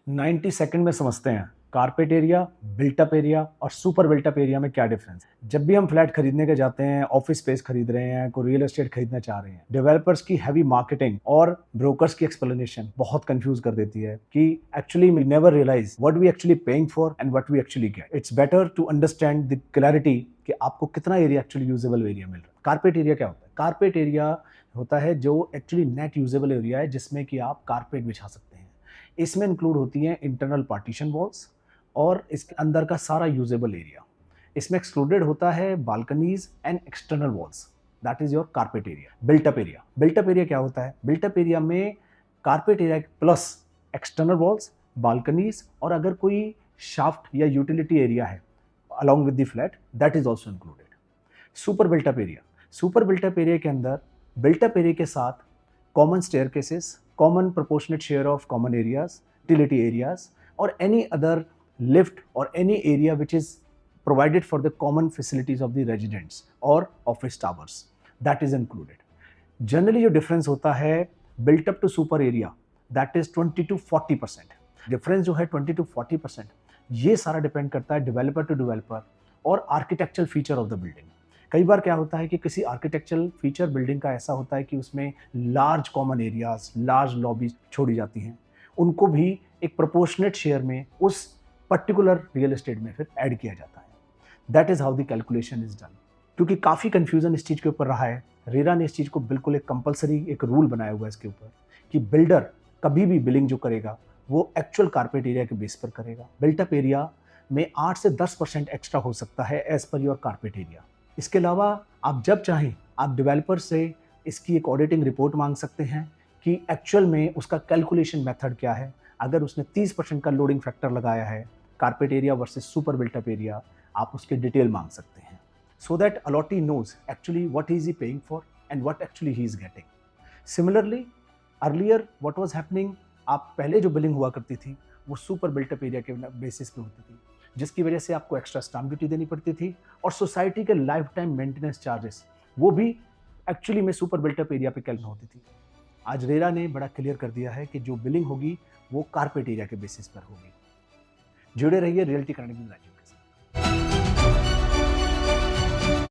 90 second में समझते हैं carpet area, built up area और सुपर बिल्ट अप एरिया में क्या डिफरेंस है। जब भी हम फ्लैट खरीदने के जाते हैं, ऑफिस स्पेस खरीद रहे हैं, कोई रियल एस्टेट खरीदना चाह रहे हैं, डेवलपर्स की हैवी मार्केटिंग और ब्रोकर्स की एक्सप्लेनेशन बहुत कंफ्यूज कर देती है कि actually we never realise what we actually paying for and what we actually get. It's better to understand the clarity कि आपको कितना एरिया एक्चुअली यूजेबल एरिया मिल रहा है। कारपेट एरिया क्या होता है? कारपेट एरिया होता है जो एक्चुअली नेट यूजेबल एरिया है, जिसमें कि आप कारपेट बिछा सकते हैं। इसमें इंक्लूड होती हैं इंटरनल पार्टीशन वॉल्स और इसके अंदर का सारा यूजेबल एरिया। इसमें एक्सक्लूडेड होता है balconies and external walls. That is your carpet area. Built up area, built up area क्या होता है? बिल्ट अप एरिया में carpet area plus external walls, balconies और अगर कोई शाफ्ट या यूटिलिटी एरिया है along with the flat, that is also included. Super built up area, super built up area के अंदर बिल्टअप एरिया के साथ common staircases, common proportionate share of common areas, utility areas और एनी अदर लिफ्ट और any area which is provided for the common facilities of the residents or office towers, that is included. Generally जो difference होता है built up to super area, that is 20 to 40%. Difference जो है 20 to 40%, ये सारा depend करता है developer to developer और architectural feature of the building. कई बार क्या होता है कि किसी आर्किटेक्चरल फीचर बिल्डिंग का ऐसा होता है कि उसमें large common areas, large lobbies छोड़ी जाती हैं, उनको भी एक प्रोपोर्शनेट शेयर में उस पर्टिकुलर रियल एस्टेट में फिर ऐड किया जाता है। That is how the calculation is done. क्योंकि काफ़ी कंफ्यूजन इस चीज़ के ऊपर रहा है, रेरा ने इस चीज़ को बिल्कुल एक कंपलसरी एक रूल बनाया हुआ है इसके ऊपर कि बिल्डर कभी भी बिलिंग जो करेगा वो एक्चुअल कारपेट एरिया के बेस पर करेगा। बिल्टअप एरिया में 8 से 10% एक्स्ट्रा हो सकता है as per your carpet area. इसके अलावा आप जब चाहें आप डेवलपर से इसकी एक ऑडिटिंग रिपोर्ट मांग सकते हैं कि एक्चुअल में उसका कैलकुलेशन मेथड क्या है। अगर उसने 30% का लोडिंग फैक्टर लगाया है carpet area versus super built up area, आप उसके डिटेल मांग सकते हैं so that allottee knows actually what is he paying for and what actually he is getting. Similarly earlier what was happening, आप पहले जो बिलिंग हुआ करती थी वो सुपर बिल्टअप एरिया के बेसिस पे होती थी, जिसकी वजह से आपको एक्स्ट्रा स्टाम्प ड्यूटी देनी पड़ती थी और सोसाइटी के लाइफ टाइम मेंटेनेंस चार्जेस वो भी एक्चुअली में सुपर बिल्टअप एरिया पे कैलकुलेट होती थी। आज रेरा ने बड़ा क्लियर कर दिया है कि जो बिलिंग होगी वो कारपेट एरिया के बेसिस पर होगी। जुड़े रहिए रियल्टी कनेक्ट विद राजीव के साथ।